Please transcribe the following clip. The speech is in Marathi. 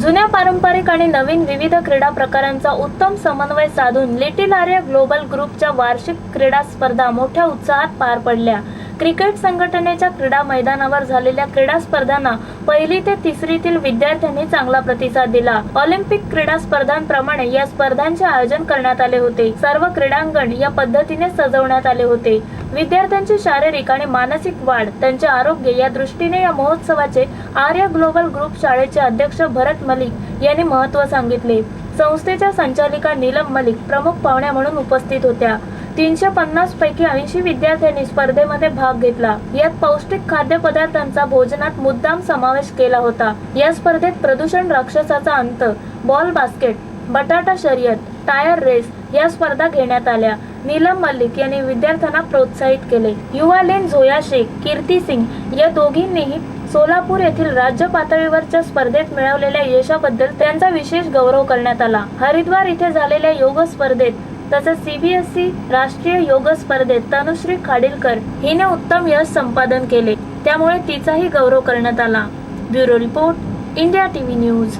जुन्या पारंपरिक आणि नवीन विविध क्रीडा प्रकारांचा उत्तम समन्वय साधून लिटिल आर्या ग्लोबल ग्रुपच्या वार्षिक क्रीडा स्पर्धा मोठ्या उत्साहात पार पडल्या। क्रिकेट संघटनेच्या क्रीडा मैदानावर झालेल्या क्रीडा स्पर्धांना 1ली ते 3रीतील विद्यार्थ्यांनी चांगला प्रतिसाद दिला। ऑलिम्पिक क्रीडा स्पर्धांप्रमाणे या स्पर्धांचे आयोजन करण्यात आले होते। सर्व क्रीडांगण या पद्धतीने सजवण्यात आले होते। विद्यार्थ्यांची शारीरिक आणि मानसिक वाढ, त्यांचे आरोग्य या दृष्टीने या महोत्सवाचे आर्या ग्लोबल ग्रुप शाळेचे अध्यक्ष भरत मलिक यांनी महत्त्व सांगितले। संस्थेच्या संचालिका नीलम मलिक प्रमुख पाहुण्या म्हणून उपस्थित होत्या। 350 पैकी 80 विद्यार्थ्यांनी स्पर्धेमध्ये भाग घेतला। यात पौष्टिक खाद्यपदार्थांचा भोजनात मुद्दाम समावेश केला होता। या स्पर्धेत प्रदूषण राक्षसाचा अंत, बॉल बास्केट, बटाटा शर्यत, टायर रेस या स्पर्धा घेण्यात आल्या। नीलम मलिक यांनी विद्यार्थ्यांना प्रोत्साहित केले। युवा लेन झोया शेख, कीर्ती सिंग या दोघींनीही सोलापूर येथील राज्य पातळीवरच्या स्पर्धेत मिळवलेल्या यशाबद्दल त्यांचा विशेष गौरव करण्यात आला। हरिद्वार इथे झालेल्या योग स्पर्धेत तसेच CBSE राष्ट्रीय योग स्पर्धेत तनुश्री खाडीलकर हिने उत्तम यश संपादन केले, त्यामुळे तिचाही गौरव करण्यात आला। Bureau report, India TV news.